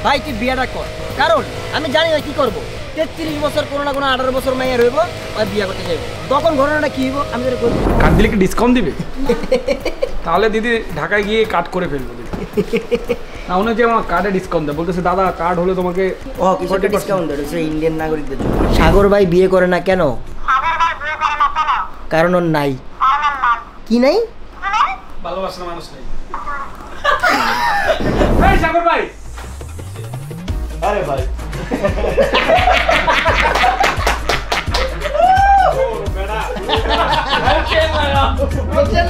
ভাই তুই বিয়েটা কর, কারণ আমি জানি না কি করবো। 33 বছর কোনো না কোনো 18 বছর মেয়ে রইব আর বিয়ে করতে চাইবো, তখন ঘটনাটা কি হইব আমি তোর করবো। কাট দিলে কি ডিসকাউন্ট দিবে? তাহলে দিদি ঢাকায় গিয়ে কাট করে ফেলবো দিদি। না উনি যে আমার কার্ডে ডিসকাউন্ট দেয়, বলতেছে দাদা কার্ড হলে তোমাকে কিছু ডিসকাউন্ট দেয় ইন্ডিয়ান নাগরিকদের জন্য। সাগর ভাই বিয়ে করে না কেন? কারণ ওর নাই। কি নাই? ভালোবাসার মানুষ নাই। এই সাগর ভাই, আরে ভাই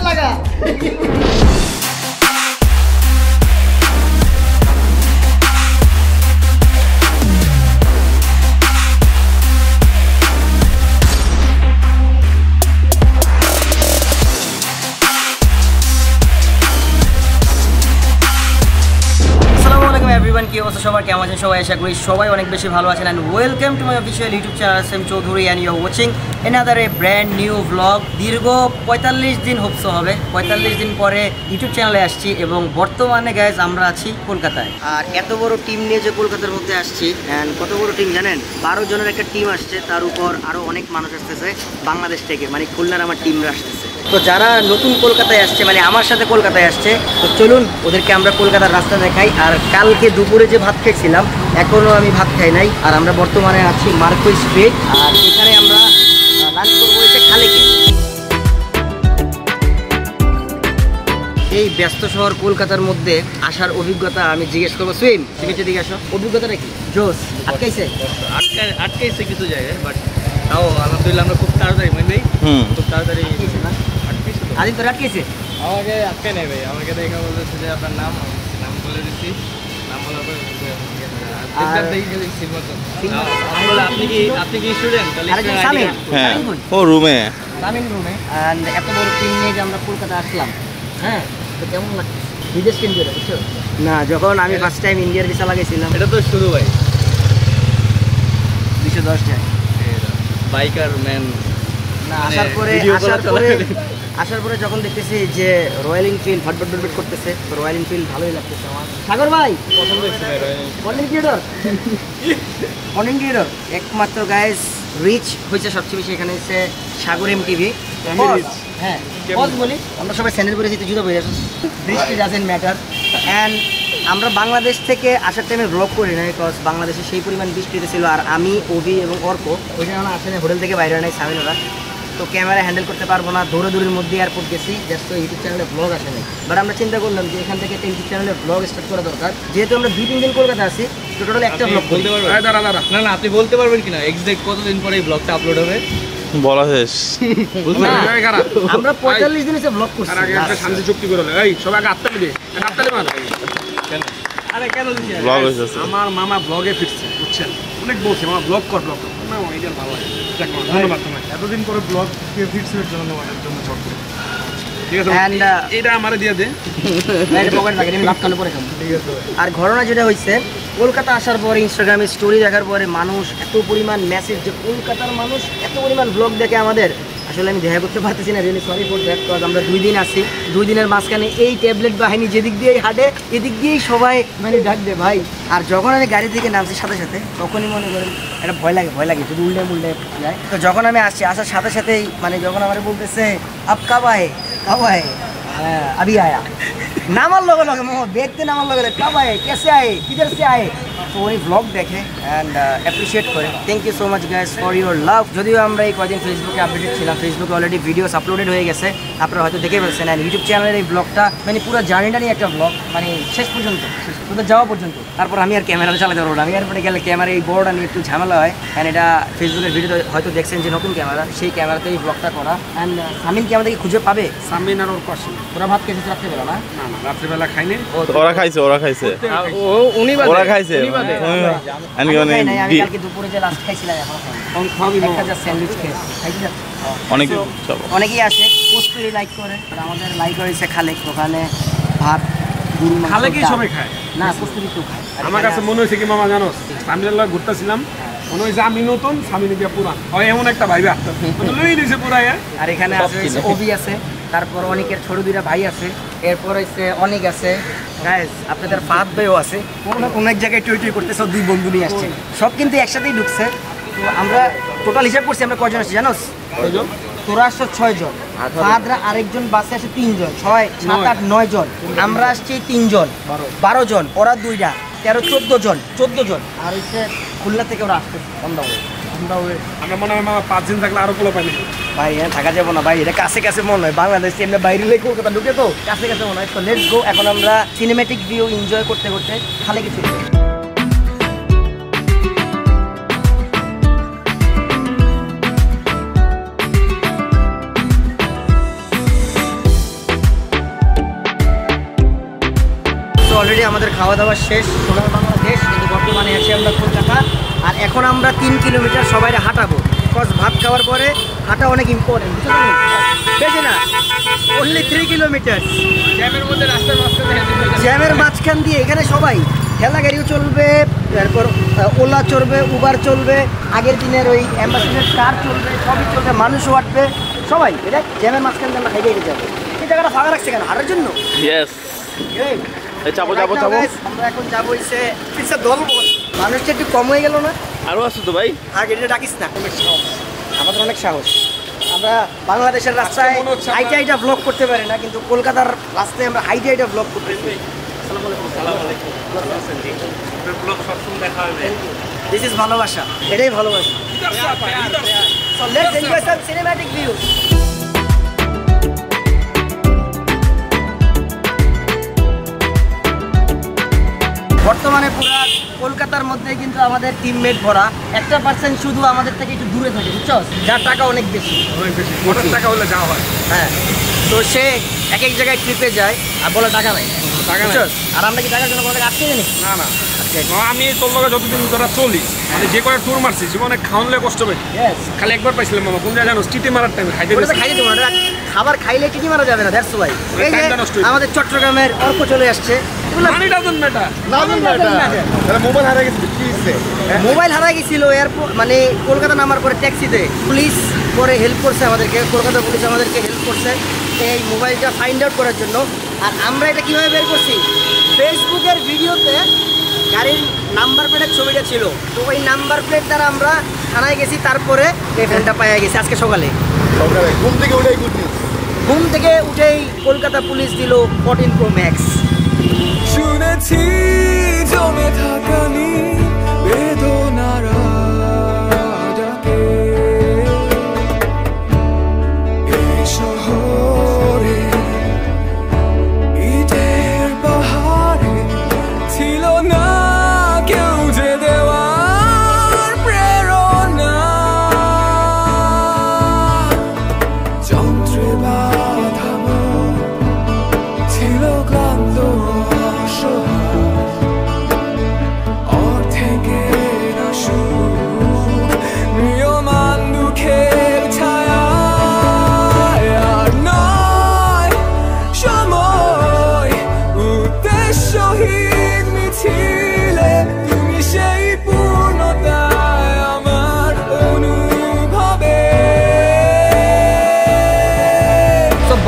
লাগা এভরিওয়ান, কি অবস্থা সবার, কেমন আছেন সবাই? আশা করি সবাই অনেক বেশি ভালো আছেন। And welcome to my official YouTube channel Sam Chowdhury and you are watching another a brand new vlog. দীর্ঘ 45 দিন হোপসো হবে, 45 দিন পরে ইউটিউব চ্যানেলে আসছি এবং বর্তমানে গাইজ আমরা আছি কলকাতায়। আর এত বড় টিম নিয়ে যে কলকাতার মধ্যে আসছি, অ্যান্ড কত বড় টিম জানেন? 12 জনের একটা টিম আসছে, তার উপর আরও অনেক মানুষ আসতেছে বাংলাদেশ থেকে, মানে খুলনার আমার টিমরা আসতেছে। তো যারা নতুন কলকাতায় আসছে, মানে আমার সাথে কলকাতায় আসছে, তো চলুন ওদেরকে আমরা কলকাতার রাস্তা দেখাই। আর কালকে দুপুরে যে ভাত খেয়েছিলাম এখনও আমি ভাত খাই নাই। আর আমরা বর্তমানে আছি মার্কুই স্ট্রিট, আর এখানে আমরা লাঞ্চ করবো হচ্ছে খালেকে। এই ব্যস্ত শহর কলকাতার মধ্যে আসার অভিজ্ঞতা আমি জিজ্ঞেস করবো। সুইম, তুমি যদি আসো, অভিজ্ঞতাটা কি? জোস আটকাইছে? আটকাইছে কিছু জায়গায়, বাট তাও আলহামদুলিল্লাহ আমরা খুব তাড়াতাড়ি খুব তাড়াতাড়ি আটকাইছে না? আদিন তোর আটকাইছে? আমাকে আটকাই নেই ভাই, আমাকে দেখা বলতেছে যে আপনার নাম বলে দিচ্ছি, নাম বলার পর আপনি কি স্টুডেন্ট? হ্যাঁ, ও রুমে এত বড় টিম নিয়ে যে আমরা কলকাতা আসলাম, হ্যাঁ, তো কেমন লাগছে? বিদেশ কেন করে বুঝছো না? যখন আমি ফার্স্ট টাইম ইন্ডিয়ার ভিসা লাগাইছিলাম, এটা তো শুরু ভাই 210 যায় বাইকার ম্যান না। আসার পরে যখন দেখতেছি যে রয়্যাল এনফিল্ড ফটফট করতেছে, তো রয়্যাল এনফিল্ড ভালোই লাগতেছে আমার। সাগর ভাই পছন্দ হয়েছে কন্টেন্ট ক্রিয়েটর একমাত্র গাইজ রিচ হয়েছে সবচেয়ে বেশি এখানে হচ্ছে সাগর MTV। হ্যাঁ বলি, আমরা সবাই চ্যানেল করে যেতে জুতো বলে বৃষ্টি ডাজেন্ট ম্যাটার। অ্যান্ড আমরা বাংলাদেশ থেকে আসার টাইমে ব্লগ করি না, বিকজ বাংলাদেশে সেই পরিমাণ বৃষ্টি ছিল। আর আমি, অভি এবং অর্ক ওই জন্য আসলে হোটেল থেকে বাইরে নাই, সামিনোরা তো ক্যামেরা হ্যান্ডেল করতে পারবো না। দৌড়ের মধ্যে এয়ারপোর্ট গেছি, জাস্ট তো ইউটিউব চ্যানেলে ব্লগ আসে নাই। বাট আমরা চিন্তা করলাম যে এখান থেকে একটা ইউটিউব চ্যানেলে ব্লগ স্টার্ট করা দরকার, যেহেতু আমরা 2-3 দিন কলকাতা আছি, তো টোটাল একটা ব্লগ বলতে পারবেন? না আপনি বলতে পারবেন কিনা এক্সাক্ট কতদিন পরে এই ব্লগটা আপলোড হবে? বলা শেষ। আমরা 45 দিন এসে ব্লগ করছি। শান্তি চুক্তি করে এই সবাই আত্মা দিবে, আরে কেন দিছি? আমার মামা ব্লগে ফিরছে, বুঝছেন? অনেক বলছে মামা ব্লগ কর ভালো লাগে। ধন্যবাদ তোমাকে, এতদিন পরে ব্লগ ফিরছে জন্য ছোট। ঠিক আছে, এটা আমারে দিয়ে দে। আর ঘটনা যেটা হয়েছে, কলকাতা আসার পরে ইনস্টাগ্রামে স্টোরি দেখার পরে মানুষ এত পরিমাণ মেসেজ, যে কলকাতার মানুষ এত পরিমাণ ব্লগ দেখে আমাদের, আসলে আমি দেখা করতে পারতেছি না। Really sorry for that, cause আমরা 2 দিন আসি, 2 দিনের মাঝখানে এই ট্যাবলেট বাহিনী যেদিক দিয়েই হাঁটে এদিক দিয়েই সবাই মানে ডাক দে ভাই। আর যখন আমি গাড়ি থেকে নামছি সাথে সাথে, তখনই মনে করেন একটা ভয় লাগে যদি উল্টে যায়। তো যখন আমি আসছি, আসার সাথে সাথেই মানে যখন আমার বলতেছে আপ কাব আয়ে अभी आया, नामार लगे देखते नामार लगे कब आए, कैसे आए, किधर से आए, तो वही ব্লগ দেখে অ্যান্ড অ্যাপ্রিসিয়েট করে। Thank you so much guys for your love. যদিও আমরা এই কদিন ফেসবুকে আপডেটেড ছিলাম, ফেসবুকে অলরেডি ভিডিওস আপলোডেড হয়ে গেছে, আপনারা হয়তো দেখে ফেলছেন। অ্যান্ড ইউটিউব চ্যানেলের এই ব্লগটা মানে পুরো জার্নিটা নিয়ে একটা ব্লগ, মানে শেষ পর্যন্ত তোদের যাওয়া পর্যন্ত। তারপর আমি আর ক্যামেরা চালাতে পারবো না, আমি এয়ারপোর্টে গেলে ক্যামেরা এই বড়টা নিয়ে একটু ঝামেলা হয়। অ্যান্ড এটা ফেসবুকের ভিডিওতে হয়তো দেখছেন যে নতুন ক্যামেরা, সেই ক্যামেরাতে এই ব্লগটা করা। অ্যান্ড সামিন কি আমাদেরকে খুঁজে পাবে? সামিন আর ওর পাশে ওরা ভাত খেয়েছে রাত্রেবেলা না? না রাত্রেবেলা খাইনি, ওরা খাইছে ওরা খাইছে। আমি কালকে দুপুরে যে লাস্ট খাইছিলাম, একটা যা স্যান্ডউইচ খেয়েছি। অনেকেই আসে, কস্তুরি লাইক করে, আমাদের লাইক হয়েছে খালেক, ওখানে ভাত খালেকেই সবাই খায় না, কস্তুরি কেউ খায়। আমার কাছে মনে হয়েছে কি মামা জানো, সামিনের লগে ঘুরতেছিলাম, মনে হয়েছে আমি নতুন, সামিনে দিয়া পুরান, এমন একটা ভাইবা লই দিয়েছে পুরাই। আর এখানে আছে অভি আছে, তারপর অনেকের ছোট 2টা ভাই আছে, এরপর হচ্ছে অনেক আছে, গাইস আপনাদের ফাহাদ ভাইও আছে, কোনো এক জায়গায় টই টই করতেছে, দুই বন্ধু নিয়ে আসছে, সব কিন্তু একসাথেই ঢুকছে। তো আমরা টোটাল হিসাব করছি আমরা কয়জন আসছি জানোস? তোরা আসছো 6 জন, ফাহাদরা আরেকজন, বাসে আসে 3 জন, 6 7 8 9 জন, আমরা আসছি 3 জন, 12 জন, ওরা 2টা 13 14 জন, আর হচ্ছে খুলনা থেকে ওরা আসতেছে আমরা মনে হয় মামা 5 দিন থাকলে আরো পোলা পাইনি ভাই। হ্যাঁ থাকা যাবো না ভাই, এটা কাছে কাছে মনে হয়, বাংলাদেশ এমনি বাইরে লেগে কলকাতা ঢুকে তো কাছে কাছে মনে হয়। তো লেটস গো, এখন আমরা সিনেম্যাটিক ভিউ এনজয় করতে করতে খালে কিছু। অলরেডি আমাদের খাওয়া দাওয়া শেষ, সোনার বাংলাদেশ, কিন্তু বর্তমানে আছি আমরা কলকাতা। আর এখন আমরা 3 কিলোমিটার সবাই হাঁটাবো, বিকজ ভাত খাওয়ার পরে হাঁটা অনেক ইম্পর্টেন্ট, বুঝতে বেশি না, অনলি 3 কিলোমিটার। জ্যামের মধ্যে রাস্তার মাঝখানে জ্যামের মাঝখান দিয়ে এখানে সবাই ঠেলা গাড়িও চলবে, তারপর ওলা চলবে, উবার চলবে, আগের দিনের ওই অ্যাম্বাসেডার কার চলবে, সবই চলবে, মানুষও হাঁটবে, সবাই এটা জ্যামের মাঝখান দিয়ে আমরা হেঁটে যাবো। এই জায়গাটা ফাঁকা রাখছে কেন? হাঁটার জন্য। চাপো। আমরা এখন যাবো হচ্ছে মানুষটা একটু কম হয়ে গেল না? আরো আছে তো ভাই, আগে এটা ডাকিস না, আমাদের অনেক সাহস। আমরা বাংলাদেশের রাস্তায় হাইটা হাইটা ব্লগ করতে পারি না, কিন্তু কলকাতার রাস্তায় আমরা হাইটা হাইটা ব্লগ করতে পারি। দিস ইজ ভালোবাসা, এটাই ভালোবাসা। So let's enjoy some cinematic views. বর্তমানে পুরো কলকাতার মধ্যে কিন্তু আমাদের টিমমেট ভরা, 1% শুধু আমাদের থেকে একটু দূরে থাকে, বুঝছো, যার টাকা অনেক বেশি। মোটর টাকা হলে যাওয়া হয়। হ্যাঁ, তো সে এক এক জায়গায় ট্রিপে যায় আর বলে টাকা নাই, আর আমরা কি টাকার জন্য কোনো আটকে জানি না না। আমি তোর লগে যতদিন ধরা চলি, মানে যে কয়েক ট্যুর মারছি জীবনে খাওয়ালে কষ্ট পাই, খালি একবার পাইছিলাম মামা, কোন জায়গায় জানো, টিটি মারার টাইমে খাইতে খাইতে দেবো না, খাবার খাইলে টিটি মারা যাবে না, দ্যাটস ওয়াই। এই যে আমাদের চট্টগ্রামের অর্ক চলে আসছে, মোবাইল হারা গেছিল এয়ারপোর্ট, মানে কলকাতা নামার পরে ট্যাক্সিতে পুলিশ পরে হেল্প করছে আমাদেরকে, কলকাতা পুলিশ আমাদেরকে হেল্প করছে এই মোবাইলটা ফাইন্ড আউট করার জন্য। আর আমরা এটা কীভাবে বের করছি, ফেসবুকের ভিডিওতে গাড়ির নাম্বার প্লেটের ছবিটা ছিল, তো ওই নাম্বার প্লেট দ্বারা আমরা থানায় গেছি, তারপরে এই ফোনটা পাওয়া গেছে আজকে সকালে। ঘুম থেকে উঠেই কলকাতা পুলিশ দিল 14 Pro Max। শুনেছি জমে থাকানি বেদনারা ডাকে এই শহরে, ইটের পাহাড়ে ছিল না কেউ যে দেওয়ার প্রেরণা, যন্ত্রে বাধা ছিল ক্লান্ত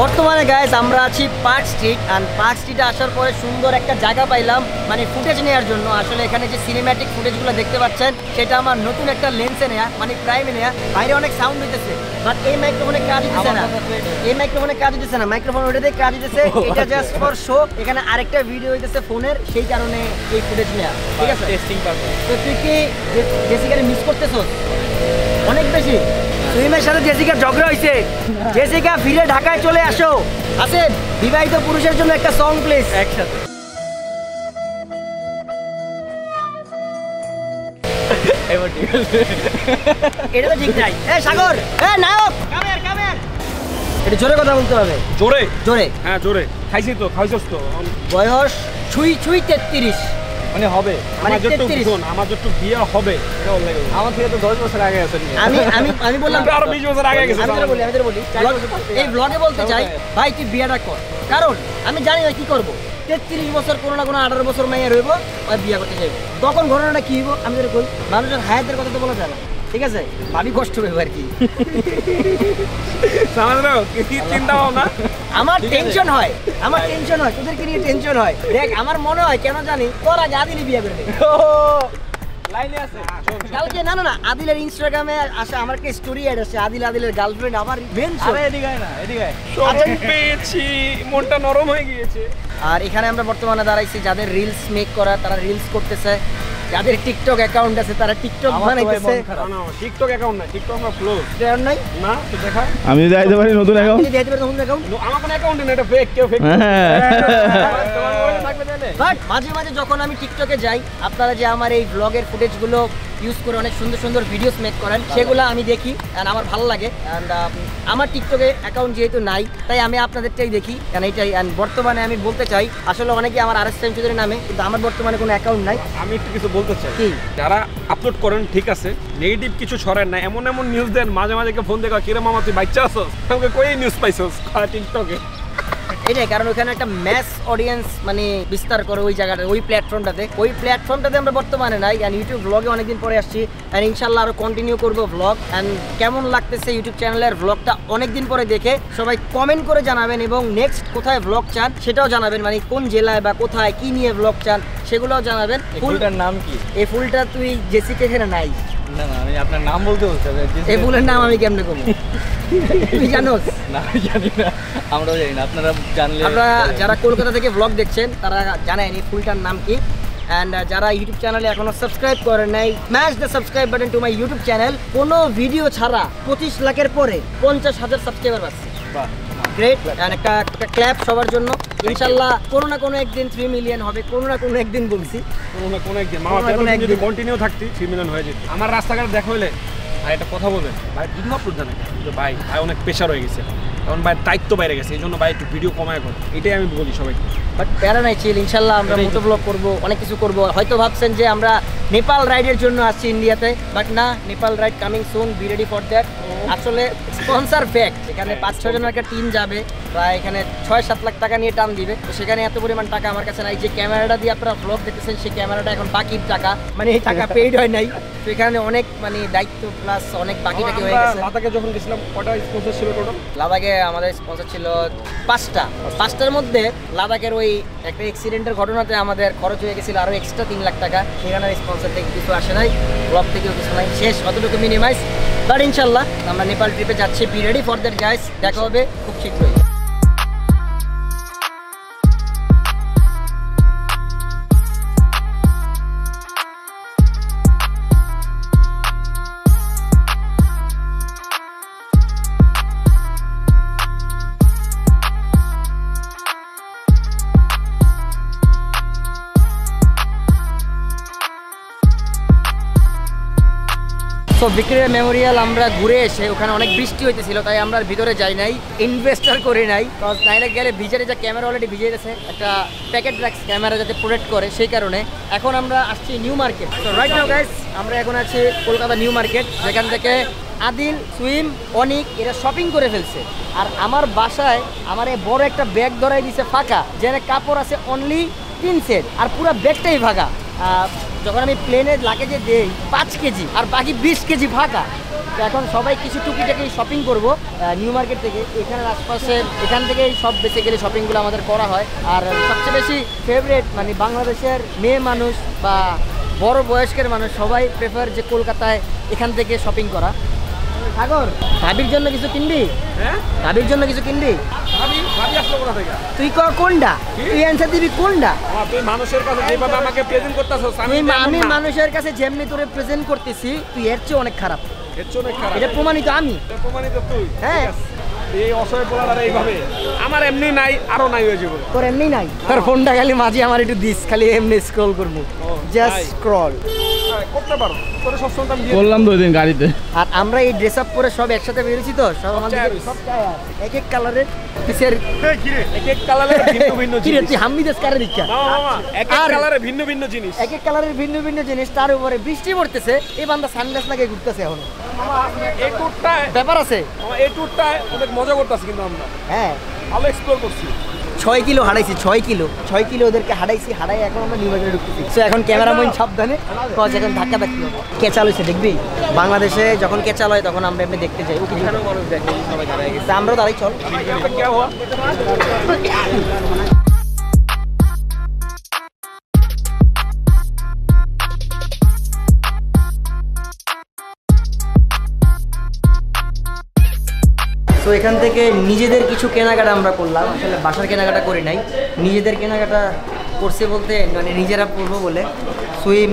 বর্তমানে গাইস আমরা আছি পার্ক স্ট্রিট, আর পার্ক স্ট্রিটে আসার পরে সুন্দর একটা জায়গা পাইলাম মানে ফুটেজ নেওয়ার জন্য। আসলে এখানে যে সিনেম্যাটিক ফুটেজগুলো দেখতে পাচ্ছেন সেটা আমার নতুন একটা লেন্সে নেয়া, মানে প্রাইমে নেয়া। বাইরে অনেক সাউন্ড হইতেছে, বাট এই মাইক্রোফোনে কাজ দিতেছে না, এই মাইক্রোফোনে কাজ দিতেছে না, মাইক্রোফোন ওটাতে কাজ দিতেছে, এটা জাস্ট ফর শো। এখানে আরেকটা ভিডিও হইতেছে ফোনের, সেই কারণে এই ফুটেজ নেয়া, ঠিক আছে, টেস্টিং পারপাস। তো তুই কি জেসিকারে মিস করতেছস অনেক বেশি? তুইমের সাথে জেসিকার ঝগড়া হয়েছে, জেসিকা ফিরে ঢাকায় চলে আসো। আছে বিবাহিত পুরুষের জন্য একটা সং প্লিজ একসাথে। এটা তো ঠিক নাই। এ সাগর, এ নায়ক, কামের কামের, এটা জোরে কথা বলতে হবে। জোরে জোরে? হ্যাঁ জোরে। খাইছি তো, খাইছস তো। বয়স ছুঁই 33 মানে হবে, মানে আমার যত বিয়ে হবে আমার থেকে তো 10 বছর আগে আছে। আমি বললাম আরো 20 বছর আগে গেছে। আমি বলি এই ব্লগে বলতে চাই ভাই তুই বিয়েটা কর, কারণ আমি জানি না কি করব। 33 বছর কোনো না কোনো 18 বছর মেয়ে রইব আর বিয়ে করতে চাইব, তখন ঘটনাটা কি হইব আমি তোর কই। মানুষের হায়াতের কথা তো বলা যায় না। ঠিক আছে ভাবি কষ্ট পাবে আর কি চিন্তা ভাবনা আমার টেনশন হয় তোদেরকে নিয়ে টেনশন হয় দেখ আমার মনে হয় কেন জানি তোর আগে আদিলই বিয়ে করবে লাইনে আছে কালকে না আদিলের ইনস্টাগ্রামে আসে আমার একটা স্টোরি অ্যাড আছে আদিলের গার্লফ্রেন্ড আমার মেনশন এদিকে আয় না এদিকে আয় শরম পেয়েছি মনটা নরম হয়ে গিয়েছে আর এখানে আমরা বর্তমানে দাঁড়াইছি যাদের রিলস মেক করা তারা রিলস করতেছে যাদের টিকটক অ্যাকাউন্ট আছে তারা টিকটক বানাইতেছে না টিকটক অ্যাকাউন্ট নাই টিকটক আমার ক্লোজ দেওয়ার নাই না তো দেখা আমি যদি আইতে পারি নতুন অ্যাকাউন্ট আপনি দিতে পারেন নতুন অ্যাকাউন্ট আমার কোনো অ্যাকাউন্ট নেই এটা ফেক কেউ ফেক তোমার মোবাইলে থাকবে তাহলে বাট মাঝে মাঝে যখন আমি টিকটকে যাই আপনারা যে আমার এই ব্লগের ফুটেজগুলো ইউজ করে অনেক সুন্দর সুন্দর ভিডিওস মেক করেন সেগুলো আমি দেখি অ্যান্ড আমার ভালো লাগে অ্যান্ড আমার টিকটকে অ্যাকাউন্ট যেহেতু নাই তাই আমি আপনাদেরটাই দেখি কারণ এইটাই অ্যান্ড বর্তমানে আমি বলতে চাই আসলে অনেকে আমার RS টাইম চৌধুরী নামে কিন্তু আমার বর্তমানে কোনো অ্যাকাউন্ট নাই আমি একটু কিছু বলতে চাই কি যারা আপলোড করেন ঠিক আছে নেগেটিভ কিছু ছড়েন না এমন নিউজ দেন মাঝে মাঝে ফোন দেখা কিরে মামা তুই বাচ্চা আছস আমাকে কই নিউজ পাইছস টিকটকে এটাই কারণ ওখানে একটা ম্যাস অডিয়েন্স মানে বিস্তার করে ওই জায়গাটা ওই প্ল্যাটফর্মটাতে আমরা বর্তমানে নাই অ্যান্ড ইউটিউব ব্লগে অনেকদিন পরে আসছি অ্যান্ড ইনশাল্লাহ আরও কন্টিনিউ করবো ব্লগ অ্যান্ড কেমন লাগতেছে ইউটিউব চ্যানেলের ব্লগটা অনেকদিন পরে দেখে সবাই কমেন্ট করে জানাবেন এবং নেক্সট কোথায় ব্লগ চান সেটাও জানাবেন মানে কোন জেলায় বা কোথায় কি নিয়ে ব্লগ চান সেগুলোও জানাবেন ফুলটার নাম কি এই ফুলটা তুই জেসিকে এখানে নাই না আমি আপনার নাম বলতে বলতে এই ফুলের নাম আমি কেমনে করবো তুই জানোস না জানি না আমরাও জানি না আপনারা জানলে আপনারা যারা কলকাতা থেকে ব্লগ দেখছেন তারা জানেন এই ফুলটার নাম কি অ্যান্ড যারা ইউটিউব চ্যানেলে এখনো সাবস্ক্রাইব করেন নাই smash the subscribe button to my YouTube channel কোনো ভিডিও ছাড়া 25 লাখের পরে 50,000 সাবস্ক্রাইবার পাচ্ছি গ্রেট অ্যান্ড একটা ক্ল্যাপ সবার জন্য ইনশাল্লাহ কোনো না কোনো একদিন 3 মিলিয়ন হবে কোনো না কোনো একদিন বলছি কোনো না কোনো একদিন মামা যদি কন্টিনিউ থাকতি 3 মিলিয়ন হয়ে যেত আমার রাস্তাঘাট দেখা হইলে ভাই একটা কথা বলবেন ভাই ভিডিও আপলোড জানেন ভাই অনেক প্রেশার হয়ে গেছে কারণ ভাই দায়িত্ব বাইরে গেছে এই জন্য ভাই একটু ভিডিও কমায় করে এটাই আমি বলি সবাইকে বাট প্যারা নাই চিল ইনশাল্লাহ আমরা মোটো ব্লগ করবো অনেক কিছু করবো হয়তো ভাবছেন যে আমরা নেপাল রাইডের জন্য আসছি ইন্ডিয়াতে বাট না Nepal ride coming soon B ready for that আসলে স্পন্সার ফ্যাক্ট এখানে 5-6 জনের একটা টিম যাবে প্রায় এখানে 6-7 লাখ টাকা নিয়ে টান দিবে তো সেখানে এত পরিমাণ টাকা আমার কাছে নাই যে ক্যামেরাটা দিয়ে আপনারা ব্লগ দেখতেছেন সেই ক্যামেরাটা এখন বাকির টাকা মানে এই টাকা পেইড হয় নাই তো এখানে অনেক মানে দায়িত্ব প্লাস অনেক বাকি টাকি হয়ে গেছে লাদাখে যখন গেছিলাম কটা স্পন্সর ছিল টোটাল লাদাখে আমাদের স্পন্সর ছিল 5টার মধ্যে লাদাখের ওই একটা অ্যাক্সিডেন্টের ঘটনাতে আমাদের খরচ হয়ে গেছিল আরও এক্সট্রা 3 লাখ টাকা সেখানে স্পন্সর থেকে কিছু আসে নাই ব্লগ থেকেও কিছু নাই শেষ অতটুকু মিনিমাইজ বাট ইনশাল্লাহ আমরা নেপাল ট্রিপে যাচ্ছি be ready for that guys দেখা হবে খুব শীঘ্রই তো ভিক্টোরিয়া মেমোরিয়াল আমরা ঘুরে এসে ওখানে অনেক বৃষ্টি হইতেছিল তাই আমরা ভিতরে যাই নাই ইনভেস্টার করি নাই কারণ ডাইরেক্ট গেলে ভিজারে যে ক্যামেরা অলরেডি ভিজে গেছে একটা প্যাকেট রাখস ক্যামেরা যাতে প্রোটেক্ট করে সেই কারণে এখন আমরা আসছি নিউ মার্কেট তো রাইট নাও গাইস আমরা এখন আছি কলকাতা নিউ মার্কেট যেখান থেকে আদিল সুইম অনিক এরা শপিং করে ফেলছে আর আমার বাসায় আমার এই বড় একটা ব্যাগ ধরাই দিছে ফাঁকা যেখানে কাপড় আছে অনলি 3 সেট আর পুরো ব্যাগটাই ফাঁকা যখন আমি প্লেনের লাগেজে দেই 5 কেজি আর বাকি 20 কেজি ফাঁকা তো এখন সবাই কিছু টুকিটাকি শপিং করবো নিউ মার্কেট থেকে এখানের আশপাশে এখান থেকেই সব বেসিক্যালি শপিংগুলো আমাদের করা হয় আর সবচেয়ে বেশি ফেভারিট মানে বাংলাদেশের মেয়ে মানুষ বা বড় বয়স্কের মানুষ সবাই প্রেফার যে কলকাতায় এখান থেকে শপিং করা সাগর ভাবির জন্য কিছু কিনবি হ্যাঁ ভাবির জন্য কিছু কিনবি ভাবি আসলো কোথা থেকে তুই কোনটা তুই অ্যান্সার দিবি কোনটা তুই মানুষের কাছে যেভাবে আমাকে প্রেজেন্ট করতেছস আমি মানুষের কাছে যেমনি তোরে প্রেজেন্ট করতেছি তুই এর চেয়ে অনেক খারাপ এর চেয়ে অনেক খারাপ এটা প্রমাণিত আমি এটা প্রমাণিত তুই হ্যাঁ এই অসহায় পোলারা এইভাবে আমার এমনি নাই আরো নাই হয়ে যাবে তোর এমনি নাই তোর ফোনটা খালি মাঝে আমার একটু দিস খালি এমনি স্ক্রল করবো জাস্ট তাই। স্ক্রল করতে পারো তোর সব সময় আমি দিয়ে বললাম 2 দিন গাড়িতে আর আমরা এই ড্রেস আপ করে সব একসাথে বেরিয়েছি তো সব আমাদের সব এক এক কালারের কিসের এক এক কালারের ভিন্ন ভিন্ন কি রে জিনিস তুই হাম্মি দেশ কারে দীক্ষা মামা এক এক আর- কালারে ভিন্ন ভিন্ন জিনিস এক এক কালারের ভিন্ন ভিন্ন জিনিস তার উপরে বৃষ্টি পড়তেছে এই বান্দা সানগ্লাস লাগিয়ে ঘুরতেছে এখন মামা এই ট্যুরটায় ব্যাপার আছে এই ট্যুরটায় অনেক মজা করতেছি কিন্তু আমরা হ্যাঁ ভালো এক্সপ্লোর করছি 6 কিলো হারাইছি, 6 কিলো ওদেরকে হারাইছি, হারাই এখন আমরা নিউ মার্কেটে ঢুকতেছি। তো এখন ক্যামেরাম্যান সাবধানে, কজ এখন ধাক্কা ধাক্কি কেচাল হয়েছে, দেখবি বাংলাদেশে যখন কেচাল হয় তখন আমরা এমনি দেখতে যাই, ওকে মানুষ দেখে সবাই দাঁড়ায় গেছে, আমরাও দাঁড়াই, চল। তো এখান থেকে নিজেদের কিছু কেনাকাটা আমরা করলাম, আসলে বাসার কেনাকাটা করি নাই, নিজেদের কেনাকাটা করছে বলতে মানে নিজেরা পড়বো বলে। সুইম,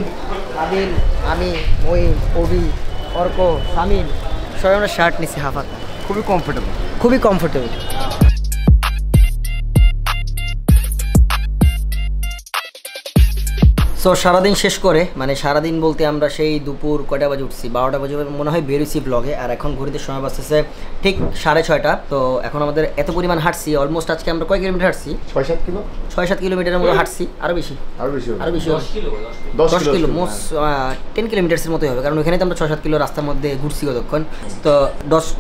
আদিল, আমি, ওই অভি, অর্ক, সামিল সবাই আমরা শার্ট নিচ্ছি হাফাত, খুবই কমফোর্টেবল। সো সারাদিন শেষ করে, মানে সারাদিন বলতে আমরা সেই দুপুর কয়টা বাজে উঠছি, 12টা বাজে মনে হয় বেরোইছি ব্লগে, আর এখন ঘড়িতে সময় বাজতেছে ঠিক 6:30। তো এখন আমাদের এত পরিমাণ হাঁটছি, অলমোস্ট আজকে আমরা কয় কিলোমিটার হাঁটছি? 6-7 কিলোমিটারের মতো হাঁটছি, আরও বেশি 10 কিলো, মোস্ট 10 কিলোমিটার্সের মতোই হবে, কারণ ওখানে তো আমরা 6-7 কিলো রাস্তার মধ্যে ঘুরছি কতক্ষণ। তো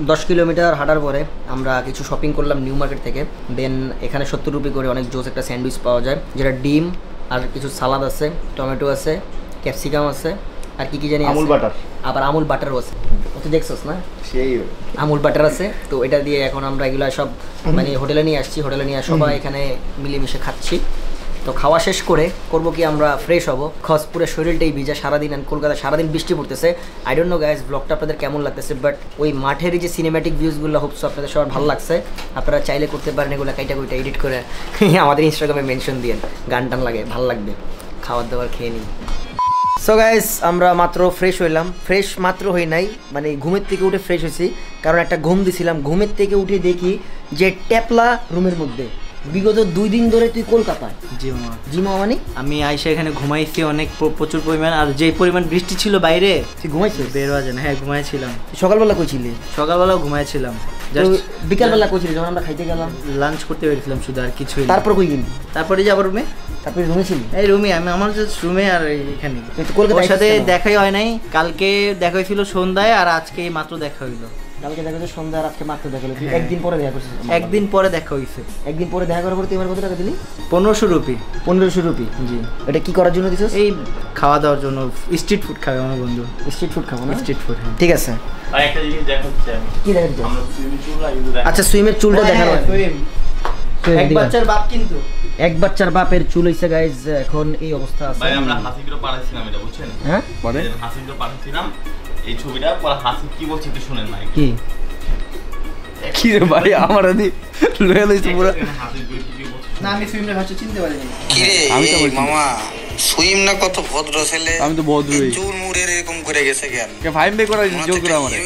10 কিলোমিটার হাঁটার পরে আমরা কিছু শপিং করলাম নিউ মার্কেট থেকে। দেন এখানে 70 রুপি করে অনেক জোস একটা স্যান্ডউইচ পাওয়া যায়, যেটা ডিম আর কিছু সালাদ আছে, টমেটো আছে, ক্যাপসিকাম আছে, আর কি জানি আমুল বাটার, আবার আমুল বাটারও আছে, তুই দেখছস না সেই আমুল বাটার আছে। তো এটা দিয়ে এখন আমরা এগুলো সব মানে হোটেলে নিয়ে আসছি, হোটেলে নিয়ে সবাই এখানে মিলেমিশে খাচ্ছি। তো খাওয়া শেষ করে করবো কি আমরা ফ্রেশ হবো, খস পুরো শরীরটাই ভিজা সারাদিন, আর কলকাতা সারাদিন বৃষ্টি পড়তেছে। আই ডোন্ট নো গাইস ব্লগটা আপনাদের কেমন লাগতেছে, বাট ওই মাঠের যে সিনেম্যাটিক ভিউজগুলো হোপসো আপনাদের সবার ভালো লাগছে। আপনারা চাইলে করতে পারেন এগুলো কাইটা কুইটা এডিট করে আমাদের ইনস্টাগ্রামে মেনশন দিয়েন, গান টান লাগে, ভালো লাগবে, খাবার দাবার খেয়ে নিই। সো গাইস আমরা মাত্র ফ্রেশ হইলাম, ফ্রেশ মাত্র হই নাই, মানে ঘুমের থেকে উঠে ফ্রেশ হয়েছি, কারণ একটা ঘুম দিছিলাম। ঘুমের থেকে উঠে দেখি যে ট্যাপলা রুমের মধ্যে, বিগত 2 দিন ধরে তুই কলকাতায়। জি মামা, মানে আমি আইসা এখানে ঘুমাইছি অনেক প্রচুর পরিমাণ, আর যে পরিমাণ বৃষ্টি ছিল বাইরে, তুই ঘুমাইছিস? বের হওয়া যায় না। হ্যাঁ ঘুমাইছিলাম। সকালবেলা কইছিলি? সকালবেলাও ঘুমাইছিলাম, বিকালবেলা কইছিলি যখন আমরা খাইতে গেলাম, লাঞ্চ করতে পেরেছিলাম শুধু, আর কিছুই। তারপর কই গেলি? তারপরে যাবো রুমে। তারপরে রুমে ছিলি? এই রুমে, আমি আমার জাস্ট রুমে, আর এখানে কলকাতার সাথে দেখাই হয় নাই। কালকে দেখা হয়েছিল সন্ধ্যায়, আর আজকে মাত্র দেখা হইলো। কালকে দেখা হয়েছে সন্ধ্যা, আর আজকে মাত্র দেখা হলো। একদিন পরে দেখা করছিস? একদিন পরে দেখা হয়েছে। একদিন পরে দেখা করার পর তুই এবার কত টাকা দিলি? 1500 রুপি। 1500 রুপি? জি। এটা কি করার জন্য দিছিস? এই খাওয়া দাওয়ার জন্য, স্ট্রিট ফুড খাবে আমার বন্ধু। স্ট্রিট ফুড খাবো না? স্ট্রিট ফুড, হ্যাঁ। ঠিক আছে। আর একটা জিনিস দেখাচ্ছি আমি। কি দেখাচ্ছিস? আচ্ছা সুইমের চুলটা দেখানো। এক বাচ্চার বাপ, কিন্তু এক বাচ্চার বাপের চুল হইছে গাইস, এখন এই অবস্থা আছে। ভাই আমরা হাসিগুলো পাঠাইছিলাম, এটা বুঝছেন? হ্যাঁ মানে হাসিগুলো পাঠাইছিলাম এই ছবিটা, পরে হাসি কি বলছে একটু শুনেন ভাই। কি রে ভাই, আমার আদি লয়ে লইছে পুরো। হাসিগুলো কি বলছে না, আমি সুইমের ভাষা চিনতে পারিনি। কি রে আমি তো বলছি মামা, সুইম না কত ভদ্র ছেলে, আমি তো ভদ্রই। চুল মুড়ে এরকম করে গেছে কেন? কে ফাইন বে করা জোর করে আমারে।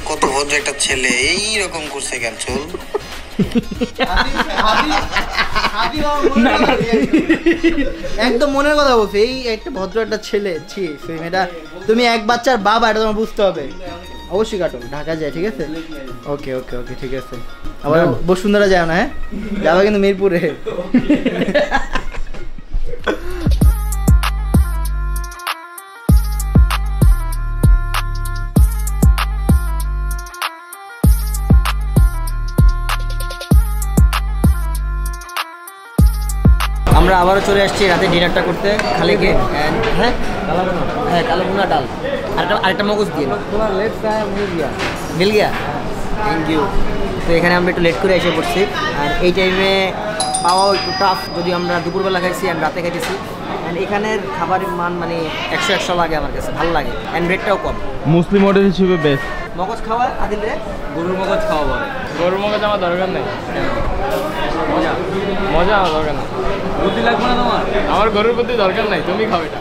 কত ভদ্র একটা ছেলে, এই রকম করছে কেন চুল? একদম মনের কথা বলছে, এই একটা ভদ্র একটা ছেলে। ছি সুইম, এটা তুমি এক বাচ্চার বাবা, এটা তোমার বুঝতে হবে। অবশ্যই কাটো, ঢাকা যায়, ঠিক আছে? ওকে ওকে ওকে, ঠিক আছে। আবার বসুন্ধরা যায় না? হ্যাঁ যাবে কিন্তু মিরপুরে। আমরা আবারও চলে আসছি রাতে ডিনারটা করতে খালেকে। হ্যাঁ হ্যাঁ, কালো ভুনা ডাল, আরেকটা মগজ দিয়ে। তোমার লেট মিল গিয়া, থ্যাংক ইউ। তো এখানে আমরা একটু লেট করে এসে পড়ছি, আর এই টাইমে পাওয়াও একটু টাফ, যদি আমরা দুপুরবেলা খাইছি আর রাতে খাইতেছি। অ্যান্ড এখানের খাবারের মান মানে 100 লাগে আমার কাছে, ভালো লাগে। অ্যান্ড রেটটাও কম। মুসলিম হোটেল হিসেবে বেস্ট। মগজ খাওয়া আদিল রে? গরুর মগজ খাওয়া বলে। গরুর মগজ আমার দরকার নেই, মজা আমার দরকার নেই, বুদ্ধি লাগবে না তোমার? আমার গরুর প্রতি দরকার নাই, তুমি খাও এটা।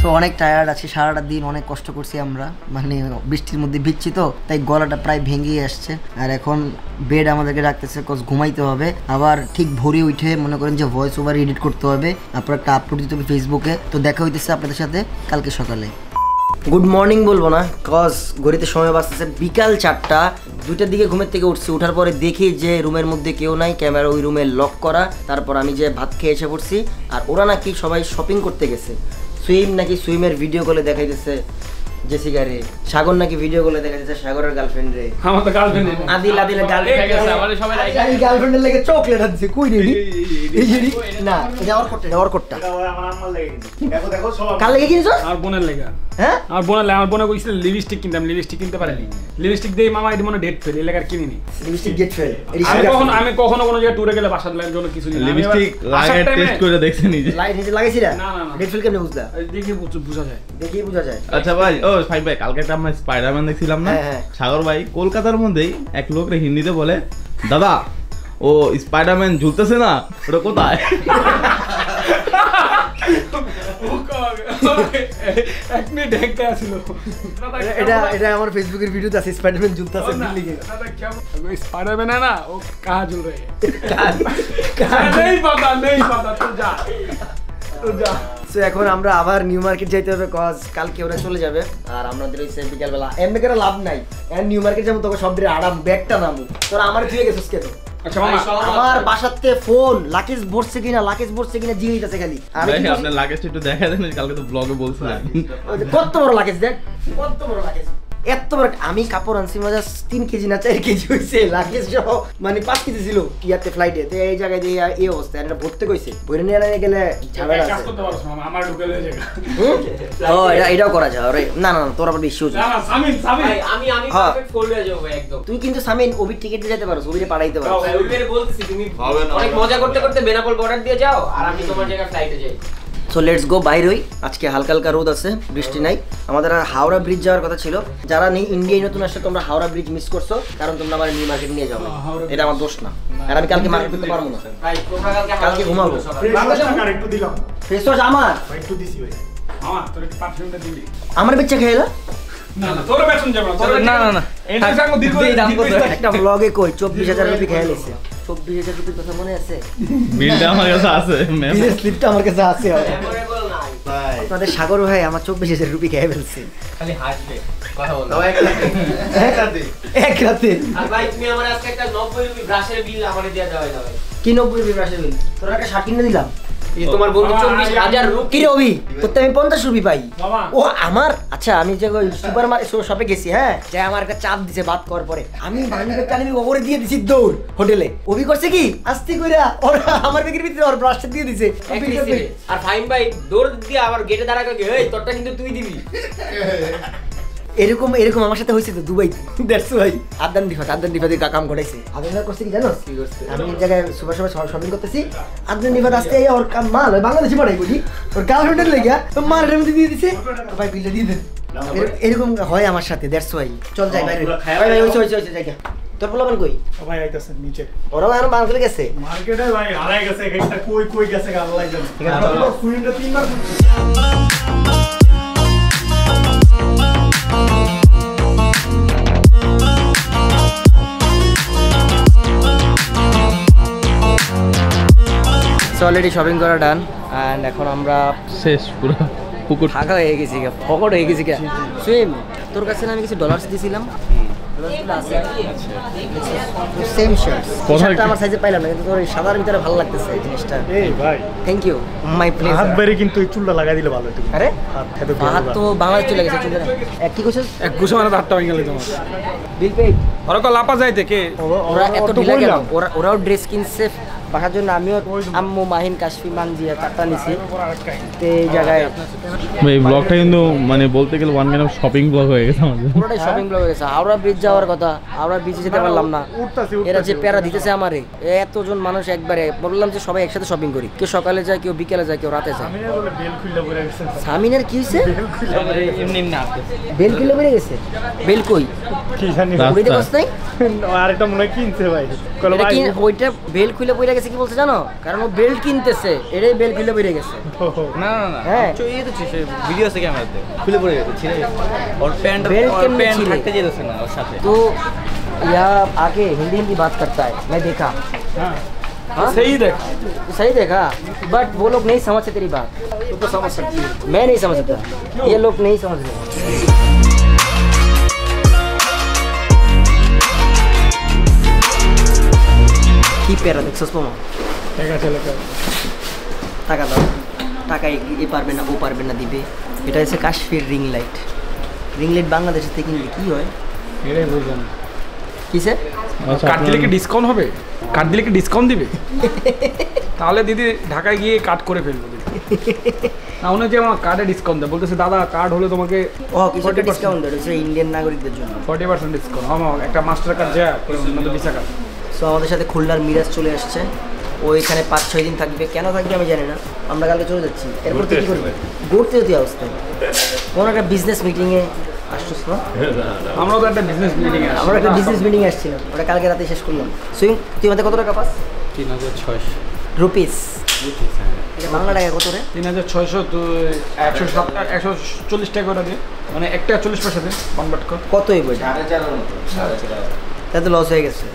তো অনেক টায়ার্ড আছি, সারাটা দিন অনেক কষ্ট করছি আমরা, মানে বৃষ্টির মধ্যে ভিজছি তো, তাই গলাটা প্রায় ভেঙেই আসছে। আর এখন বেড আমাদেরকে রাখতেছে, কজ ঘুমাইতে হবে। আবার ঠিক ভোরে উঠে মনে করেন যে ভয়েস ওভার এডিট করতে হবে, তারপর একটা আপলোড দিতে হবে ফেসবুকে। তো দেখা হইতেছে আপনাদের সাথে কালকে সকালে। গুড মর্নিং বলবো না, কজ ঘড়িতে সময় বাঁচতেছে বিকাল 4টা। 2টার দিকে ঘুমের থেকে উঠছি, উঠার পরে দেখি যে রুমের মধ্যে কেউ নাই, ক্যামেরা ওই রুমে লক করা। তারপর আমি যে ভাত খেয়ে এসে পড়ছি, আর ওরা নাকি সবাই শপিং করতে গেছে। সুইম নাকি সুইমের ভিডিও কলে দেখাইতেছে জেসিকা রে, সাগর নাকি ভিডিও কলে দেখাইতেছে সাগরের গার্লফ্রেন্ড রে। আমার তো গার্লফ্রেন্ড নেই। আদিল গার্লফ্রেন্ড আমাদের সবাই এই গার্লফ্রেন্ডের লাগে চকলেট আনছে, কই রে এই যে না এটা ওর কোটটা, ওর কোটটা আমার আম্মার লেগে দেখো দেখো সব কাল লাগে কিনছো? আর বোনের লেগা। হ্যাঁ আমার বোনে কইছিল লিপস্টিক কিনতাম, লিপস্টিক কিনতে পারিনি। লিপস্টিক দেই মামা এটি মনে ডেট ফেল, এলাকার কিনিনি। Lipstick get fail. আমি কখনো কোনো জায়গায় ট্যুরে গেলে বাসার লাগার জন্য কিছু নিই। লিপস্টিক লাগায় টেস্ট করে দেখছেন নিজে। লাইট নিজে লাগাইছিলা? না। ডেট ফেল কেমনে বুঝলা? দেখি বোঝা যায়। দেখি বোঝা যায়। আচ্ছা ভাই, ও ভাই কালকে একটা আমরা স্পাইডারম্যান দেখছিলাম না, হ্যাঁ। সাগর ভাই কলকাতার মধ্যেই এক লোকরে হিন্দিতে বলে, দাদা ও স্পাইডারম্যান ঝুলতেছে না, ওটা কোথায়? এক মিনিট দেখতে আসিল। এটা আমার ফেসবুকের ভিডিওতে আছে, স্পাইডারম্যান ঝুলতে আছে বিল্ডিং এ। स्पाइडरमैन है ना, वो कहाँ झूल रहे हैं? नहीं पता तो जा। সো এখন আমরা আবার নিউ মার্কেট যাইতে হবে, কজ কালকে ওরা চলে যাবে। আর আমাদের হইছে বিকালবেলা এমনি করে লাভ নাই, এখন নিউ মার্কেট যাবো তোকে সব দিকে আরাম ব্যাগটা নামু। তোরা আমার দিয়ে গেছিস কেন? আচ্ছা মামা, আমার বাসাতে ফোন লাগেজ ভরছে কিনা জিগাইতেছে খালি। আমি ভাই আপনার লাগেজটা একটু দেখা দেন, কালকে তো ব্লগে বলছিলেন। কত বড় লাগেজ দেখ, কত বড় লাগেজ, এত বড়। আমি কাপড় আনছি মজা 3 কেজি না 4 কেজি হইছে, লাগেজ সহ মানে 5 কেজি ছিল ইয়াতে ফ্লাইটে। তো এই জায়গায় দিয়ে এই অবস্থা, এটা ভরতে কইছে, ভরে নিয়ে গেলে ঝামেলা কাজ আছে। করতে পারছ মামা, আমার ঢুকে লয়ে যাবে। ও এটাও করা যায়। আরে না তোর আবার বেশি হচ্ছে। না সামিন ভাই আমি পারফেক্ট ফোল্ড হয়ে যাবো একদম। তুই কিন্তু সামিন ওবি টিকেট দিয়ে যেতে পারো, ওবিরে পাঠাইতে পারো। ভাই ওই বেরে বলতেছি তুমি হবে না। অনেক মজা করতে করতে বেনাপোল বর্ডার দিয়ে যাও, আর আমি তোমার জায়গায় ফ্লাইটে যাই। সো লেটস গো বাইর হই। আজকে হালকা হালকা রোদ আছে, বৃষ্টি নাই। আমাদের আর হাওড়া ব্রিজ যাওয়ার কথা ছিল। যারা ইন্ডিয়ায় নতুন আসছে তোমরা হাওড়া ব্রিজ মিস করছো, কারণ তোমরা আমার নিউ মার্কেট নিয়ে যাও। এটা আমার দোষ না, আর আমি কালকে মার্কেট করতে পারবো না। ভাই তোমরা কালকে ঘুমাবো। টাকা একটু দিলাম ফেস ওয়াশ আমার ভাই, একটু দিছি ভাই। মামা তোর একটু পারফিউমটা দিবি। আমার বাচ্চা খেলা না তোর বেতন যাবে না, তোর না এটা সঙ্গে দীর্ঘ একটা ব্লগে কই 24,000 রুপি খেয়ে নিছে। 24,000 রুপির কথা মনে আছে? বিলটা আমার কাছে আছে, ম্যাম। বিলের স্লিপটা আমার কাছে আছে। মেমোরেবল নাই ভাই আপনাদের সাগর ভাই আমার 24,000 রুপি খেয়ে ফেলছে খালি হাসবে কথা বলো। এক রাতে। আর ভাই তুমি আমার আজকে একটা 90 রুপি ব্রাশের বিল আমারে দিয়ে দেওয়া যাবে। কি 90 রুপি ব্রাশের বিল? তোর একটা শার্ট কিনে দিলাম। এই তোমার বন্ধু 24,000 রুপি। কি রে অভি, তোরতে আমি 50 রুপি পাই। বাবা। ও আমার আচ্ছা, আমি যে সুপার শপে গেছি, হ্যাঁ, যে আমার একটা চাপ দিছে বাদ করার পরে, আমি বাঙালি কালি ওরে দিয়ে দিছি দৌড় হোটেলে। অভি করছে কি আস্তে কইরা ওর আমার বেগের ভিতরে ওর ব্রাশটা দিয়ে দিছে। আর ফাইন ভাই দৌড় দিয়ে আবার গেটে দাঁড়া করে এই তোরটা কিন্তু তুই দিবি। এরকম আমার সাথে হয়েছে তো দুবাই। দ্যাটস ওয়াই আদান দিফাতে কাম করাইছে। আদান করছে কি জানো? কি করছে? আমি এক জায়গায় সুপার শপিং করতেছি, আদান দিফাত আসতে ওর মাল বাংলাদেশি পাঠাই বুঝি, ওর গার্লফ্রেন্ডের লেগে মালের মধ্যে দিয়ে দিছে। ভাই বিলটা দিয়ে দেন। এরকম হয় আমার সাথে। দ্যাটস ওয়াই চল যাই বাইরে। ভাই হইছে জায়গা। তোর পোলাপান কই? ভাই আইতাছে নিচে ওরাও এখন বাংলাদেশে গেছে। মার্কেটে ভাই হারাই গেছে, একটা কই গেছে আল্লাহ জানে। ঠিক আছে ফুইনটা 3 বার অলরেডি শপিং করা ডান, অ্যান্ড এখন আমরা শেষ পুরো পুকুর ফাঁকা হয়ে গেছি, ফকট হয়ে গেছি। সুইম তোর কাছে না আমি কিছু ডলার্স দিয়েছিলাম, সেম শার্ট আমার সাইজে পাইলাম না, কিন্তু তোর এই সাদার ভিতরে ভালো লাগতেছে এই জিনিসটা। এই ভাই থ্যাংক ইউ মাই প্লেজার। হাত বেরি কিন্তু এই চুলটা লাগাই দিলে ভালো হতো। আরে হাত খেতে হাত তো বাংলাদেশ চলে গেছে চুলে। কি কইছিস? এক ঘুষে মানে হাতটা ভেঙে গেল তোমার। বিল পেইড। ওরা কো লাপা যাইতে কে? ওরা এত ঢিলা কেন? ওরাও ড্রেস কিনছে বাসার জন্য, আমিও আম্মু মাহিন কাশফি মানজিয়া কাটা নিছি। তো এই জায়গায় এই ব্লগটা কিন্তু মানে বলতে গেলে one kind of shopping blog হয়ে গেছে আমাদের। পুরোটাই শপিং ব্লগ হয়ে গেছে। হাওড়া ব্রিজ যাওয়ার কথা, হাওড়া ব্রিজে যেতে পারলাম না। এরা যে প্যারা দিতেছে আমারে, এতজন মানুষ একবারে, বললাম যে সবাই একসাথে শপিং করি, কেউ সকালে যায়, কেউ বিকেলে যায়, কেউ রাতে যায়। সামিনের কি হয়েছে? বেল খুলে বেড়ে গেছে। বেল কই? কি জানি ওইটা বস নাই? আরেকটা মনে হয় কিনছে ভাই। কল এটা ভাই কি ওইটা বেল খুলে পড়ে গেছে? কি বলছে জানো? কারণ ও বেল্ট কিনতেছে, এটাই বেল খুলে পড়ে গেছে। না হ্যাঁ এই তো ভিডিও আছে ক্যামেরাতে খুলে পড়ে গেছে, ছিঁড়ে গেছে ওর প্যান্ট, বেল্ট ওর কেমনে প্যান্ট ছিঁড়ে? থাকতে যেতেছে না ওর সাথে। तो यह आके हिंदी हिंदी बात करता है, मैं देखा। सही देख सही देखा बट वो लोग नहीं समझते तेरी बात तू तो समझ सकती है मैं नहीं समझ सकता ये लोग नहीं समझ रहे কি পেরা দেখছস মামা টাকা চলে গেল টাকা দাও টাকা এ পারবে না ও পারবে না দিবে এটা হচ্ছে কাশ্মীর রিং লাইট বাংলাদেশে থেকে কিনলে কি হয় এটাই বুঝলাম কিসে কার্ড দিলে কি ডিসকাউন্ট হবে কার্ড দিলে কি ডিসকাউন্ট দিবে তাহলে দিদি ঢাকায় গিয়ে কার্ড করে ফেলবো না উনি যে আমার কার্ডে ডিসকাউন্ট দেয় বলতেছে দাদা কার্ড হলে তোমাকে ও কিসের ডিসকাউন্ট দেয় এটা ইন্ডিয়ান নাগরিকদের জন্য 40% ডিসকাউন্ট আমার একটা মাস্টার কার্ড যা আমাদের ভিসা কার্ড সো আমাদের সাথে খুলনার মিরাজ চলে আসছে ও এখানে 5-6 দিন থাকবে কেন থাকবে আমি জানি না আমরা কালকে চলে যাচ্ছি এরপর কি করবে ঘুরতে যেতে অবস্থা কোন একটা বিজনেস মিটিংয়ে আসছিস না আমরাও তো একটা বিজনেস মিটিং এ আমরা একটা বিজনেস মিটিং আসছিলাম ওটা কালকে রাতে শেষ করলাম সুইং তুই আমাদের কত টাকা পাস 3600 রুপিস এটা বাংলা টাকা কত রে 3600 তো 140 টাকা করে দিয়ে মানে 1 টাকা 40 পয়সা দিয়ে কনভার্ট কর কত এই বই 4.5 তাতে লস হয়ে গেছে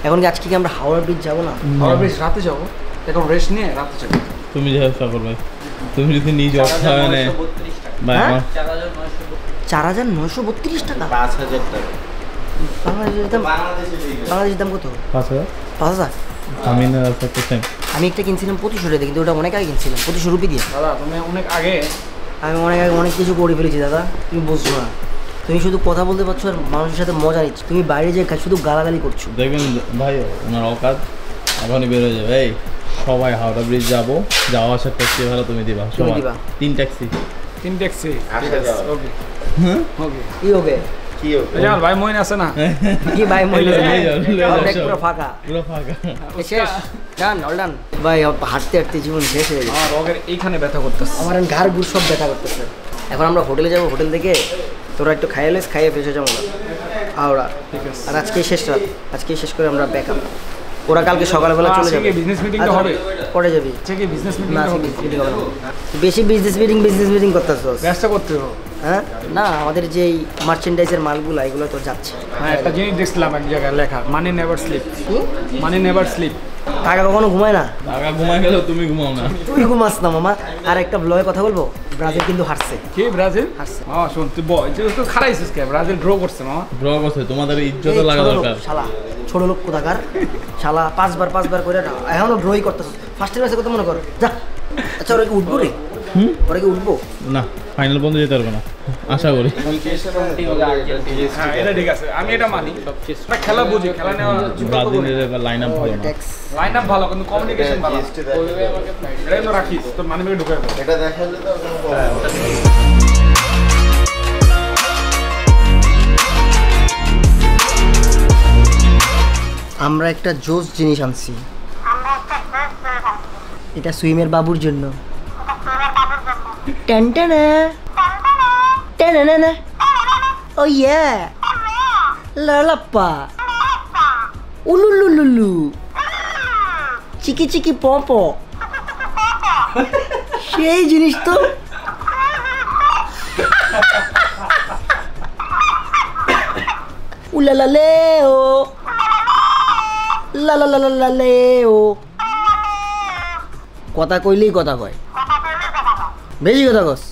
এখন কি আজকে কি আমরা হাওড়া ব্রিজ যাবো না হাওড়া ব্রিজ রাতে যাবো এখন রেস্ট নিয়ে রাতে যাবো তুমি যাও সাগর ভাই তুমি যদি নিজ অর্থায়নে ভাই আমার 4932 টাকা 5000 টাকা বাংলাদেশের দাম কত 5000 আমি না রাস্তা টাইম আমি একটা কিনছিলাম 2500 টাকা কিন্তু ওটা অনেক আগে কিনছিলাম 2500 রুপি দিয়ে দাদা তুমি অনেক আগে আমি অনেক কিছু করে ফেলেছি দাদা তুমি বুঝছো না তুমি শুধু কথা বলতে পারছো আর মানুষের সাথে মজা নিচ্ছ তুমি বাইরে যে শুধু গালাগালি করছো দেখবেন ভাই ওনার অকাত এখনই বের হয়ে যাবে এই সবাই হাওড়া ব্রিজ যাবো যাওয়া আসার ট্যাক্সি ভাড়া তুমি দিবা সবাই 3 ট্যাক্সি ওকে ওকে কি হবে यार भाई मोइन আছে না কি ভাই মই পুরো ফাঁকা শেষ ডান অল ডান ভাই হাঁটতে হাঁটতে জীবন শেষ হয়ে গেছে আমার রগের এইখানে ব্যথা করতেছে আমার ঘাড় গুড় সব ব্যথা করতেছে এখন আমরা হোটেলে যাবো হোটেল থেকে তোরা একটু খাইলেস খাইয়ে ফেসে যাবো হাওড়া ঠিক আছে আর আজকে শেষ রাত আজকে শেষ করে আমরা ব্যাকআপ ওরা কালকে সকালবেলা চলে যাবে বিজনেস মিটিংটা হবে পরে যাবি আজকে বিজনেস মিটিং হবে বেশি বিজনেস মিটিং করতেছস ব্যস্ত করতে হবে হ্যাঁ না আমাদের যেই মার্চেন্ডাইজের মালগুলো এগুলো তো যাচ্ছে হ্যাঁ একটা জিনিস দেখছিলাম এক জায়গায় লেখা মানি নেভার স্লিপ মানি নেভার স্লিপ টাকা কখনো ঘুমায় না টাকা ঘুমায় গেল তুমি ঘুমাও না তুই ঘুমাস না মামা আর একটা ব্লগে কথা বলবো ব্রাজিল কিন্তু হারছে কি ব্রাজিল হারছে শুন তুই বল তুই খারাইছিস কে ব্রাজিল ড্র করছে মামা ড্র করছে তোমাদের ইজ্জত লাগা দরকার শালা ছোট লোক কোথাকার শালা পাঁচবার করে না এখনো ড্রই করতেছ ফার্স্টের ম্যাচে কত মনে কর যা আচ্ছা ওরা কি উঠবো রে ওরা কি উঠবো না ফাইনাল পর্যন্ত যেতে পারবে না আশা করি হ্যাঁ এটা ঠিক আছে আমি এটা মানি সবচেয়ে খেলা বুঝি খেলা নেওয়া ব্রাজিলের লাইন আপ ভালো না লাইন আপ ভালো কিন্তু কমিউনিকেশন ভালো এটা তো রাখিস তোর মানি ব্যাগে ঢুকাই এটা দেখালে তো আমরা একটা জোস জিনিস আনছি এটা সুইমের বাবুর জন্য টেনটেনে টেনটেনে ও ইয়া লালাপ্পা উলুলুলুলু চিকি চিকি পপ সেই জিনিস তো উলালালে ও লালালালালে ও কথা কইলেই কথা কয় বেশি কথা কস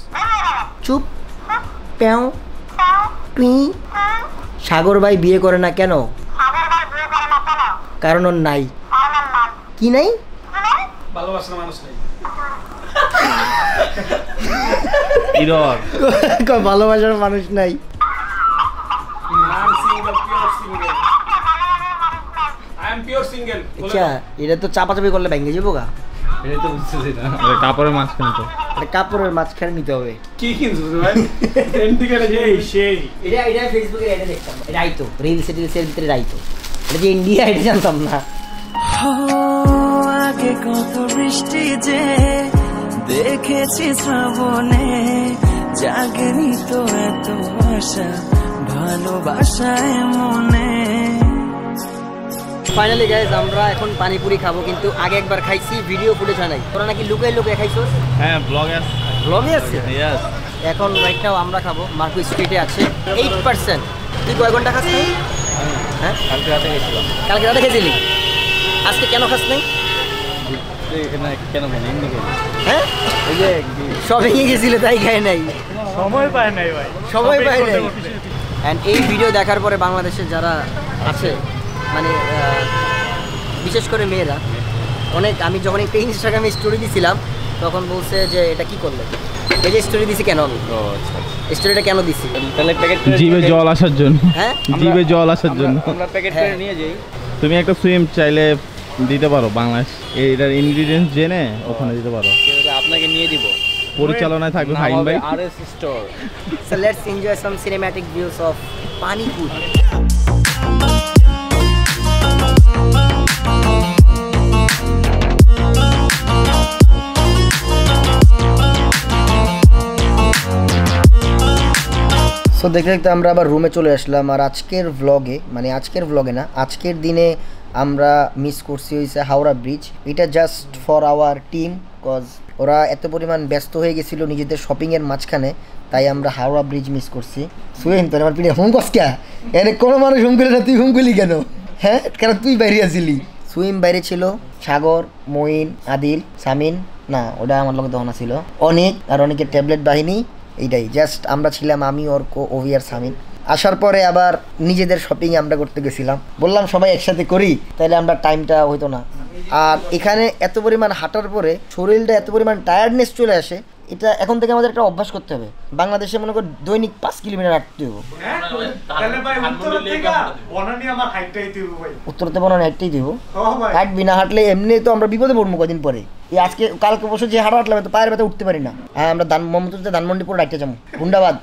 চুপ প্যাও টুই সাগর ভাই বিয়ে করে না কেন কারণ ওর নাই কি নাই ভালোবাসার মানুষ নাই ইরর ভালোবাসার মানুষ নাই আচ্ছা এটা তো চাপাচাপি করলে ভেঙে যাবো গা এটা তো বুঝতেছি না কাপড়ের মাঝখানে তো কাপড়ের মাঝখানে নিতে হবে কি কিনছিস ভাই এন্টিকারে সেই এটা ফেসবুকে এটা দেখতাম এটা আইতো রিলসের ভিতরে আইতো এটা যে ইন্ডিয়া এটা জানতাম না আগে কত বৃষ্টি যে দেখেছি শ্রাবণে জাগেনি তো এত আশা ভালোবাসায় মনে ফাইনালি গাইস আমরা এখন পানিপুরি খাবো কিন্তু আগে একবার খাইছি ভিডিও ফুটেজ হয় নাই তোরা নাকি লুকাই খাইছো হ্যাঁ ব্লগে আছে ইয়েস এখন রাইট নাও আমরা খাবো মার্কু স্ট্রিটে আছে 8% তুই কয় ঘন্টা খাস নাই হ্যাঁ কালকে রাতে খেয়েছিলি আজকে কেন খাস নাই এখানে কেন বলি এমনি খাই হ্যাঁ এই যে শপিং এ গেছিলে তাই খায় নাই সময় পায় নাই ভাই সময় পায় নাই এন্ড এই ভিডিও দেখার পরে বাংলাদেশে যারা আছে মানে বিশেষ করে মেয়েরা অনেক আমি যখন একটা ইনস্টাগ্রামে স্টোরি দিছিলাম তখন বলছে যে এটা কি করলে এই যে স্টোরি দিছি কেন আমি স্টোরিটা কেন দিছি তাহলে প্যাকেট জিভে জল আসার জন্য হ্যাঁ জিভে জল আসার জন্য আমরা প্যাকেট করে নিয়ে যাই তুমি একটা সুইম চাইলে দিতে পারো বাংলাদেশ এটার ইনগ্রেডিয়েন্টস জেনে ওখানে দিতে পারো আপনাকে নিয়ে দিব পরিচালনায় থাকবে ফাইন ভাই RS store So let's enjoy some cinematic views of Pani Puri. So দেখতে দেখতে আমরা আবার রুমে চলে আসলাম আর আজকের ভ্লগে না আজকের দিনে আমরা মিস করছি হয়েছে হাওড়া ব্রিজ এটা just for our team cause ওরা এত পরিমাণ ব্যস্ত হয়ে গেছিলো নিজেদের শপিংয়ের মাঝখানে তাই আমরা হাওড়া ব্রিজ মিস করছি সুয়েম তোর আমার পিঠে হুম কসকা এনে কোনো মানুষ হুম করে না তুই হুম করলি কেন হ্যাঁ কেন তুই বাইরে আসিলি সুইম বাইরে ছিল সাগর মঈন আদিল সামিন না ওটা আমার লোক দহনা ছিল অনেক আর অনেকের ট্যাবলেট বাহিনী এইটাই জাস্ট আমরা ছিলাম আমি অর্ক ওভি আর সামিন আসার পরে আবার নিজেদের শপিং আমরা করতে গেছিলাম বললাম সবাই একসাথে করি তাহলে আমরা টাইমটা হইতো না আর এখানে এত পরিমাণ হাঁটার পরে শরীরটা এত পরিমাণ টায়ার্ডনেস চলে আসে এটা এখন থেকে আমাদের একটা অভ্যাস করতে হবে বাংলাদেশে মনে কর দৈনিক 5 কিলোমিটার হাঁটতে হবে উত্তরতে বনানি হাঁটতেই দিব হাঁটবি না হাঁটলে এমনি তো আমরা বিপদে পড়বো কদিন পরে এই আজকে কালকে বসে যে হাঁটা হাঁটলাম তো পায়ের ব্যথা উঠতে পারি না হ্যাঁ আমরা মমতাজে ধানমন্ডি পুরো হাঁটতে যাবো গুন্ডাবাদ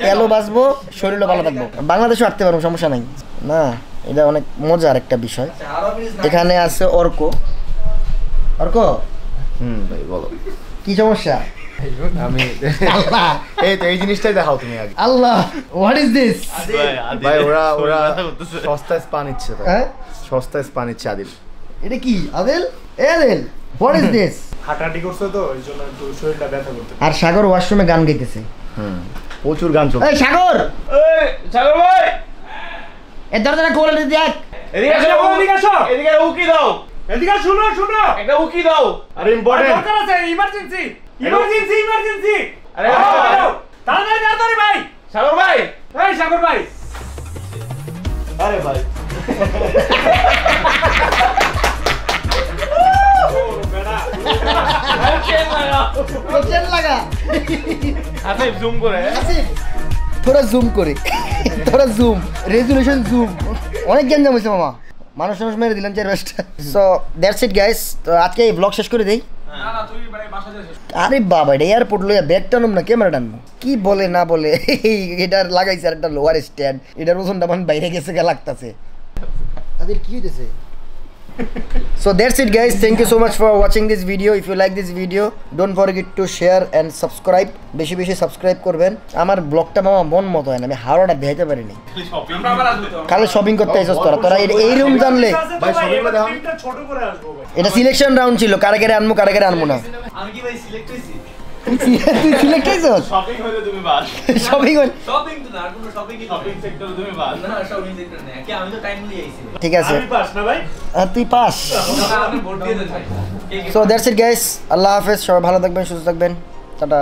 তেলও বাঁচবো শরীরও ভালো থাকবো বাংলাদেশও হাঁটতে পারবো সমস্যা নাই না এটা অনেক মজার একটা বিষয় এখানে আছে অর্ক ভাই বলো কি সমস্যা আমি এই তো এই জিনিসটাই দেখাও তুমি আগে আল্লাহ হোয়াট ইজ দিস ভাই ওরা সস্তায় স্পা নিচ্ছে হ্যাঁ সস্তায় স্পা নিচ্ছে আদিল এটা কি আদিল হোয়াট ইজ দিস হাঁটাহাঁটি করছো তো এই জন্য একটু শরীরটা ব্যথা করতে আর সাগর ওয়াশরুমে গান গাইতেছে প্রচুর গান চলছে এই সাগর ভাই এই দরজাটা খুলে দেখ এদিকে আসো এদিকে উকি দাও এদিকে শুনো একটা উকি দাও আরে ইম্পর্টেন্ট দরকার আছে ইমার্জেন্সি আরে তাড়াতাড়ি ভাই সাগর ভাই এই সাগর ভাই আরে ভাই চেন লাগা আসিফ জুম করে থোড়া জুম রেজুলেশন জুম অনেক জ্ঞান জমেছে মামা মানুষ মেরে দিলাম 4-5টা সো দ্যাটস ইট গাইস তো আজকে এই ব্লগ শেষ করে দেই আরে বাবা এটা এয়ারপোর্ট লইয়া ব্যাগ টানুম না ক্যামেরা টানবো কি বলে না বলে এটার লাগাইছে আর একটা লোয়ার স্ট্যান্ড এটার ওজনটা মানে বাইরে গেছে গা লাগতেছে তাদের কি হইতেছে So that's it guys, thank you so much for watching this video. If you like this video, don't forget to share and subscribe. বেশি বেশি সাবস্ক্রাইব করবেন আমার ব্লগটা মামা মন মতো হয় না আমি হাওড়াটা দেখাইতে পারিনি কালে শপিং করতে আইছস তোরা এই রুম জানলে ভাই শপিংটা দেখাও ছোট করে আসবো ভাই এটা সিলেকশন রাউন্ড ছিল কারে আনমু না আমি কি ভাই সিলেক্ট হইছি তুই সিলেক্ট হইছস শপিং হইলে তুমি বাদ শপিং তো না আর কোনো শপিং সেক্টরে তুমি বাদ না শপিং সেক্টর না কি আমি তো টাইমলি আইছি ঠিক আছে আমি পাস না ভাই তুই পাস আপনি ভোট দিয়ে দেন সো দ্যাটস ইট গাইস আল্লাহ হাফেজ সবাই ভালো থাকবেন সুস্থ থাকবেন টাটা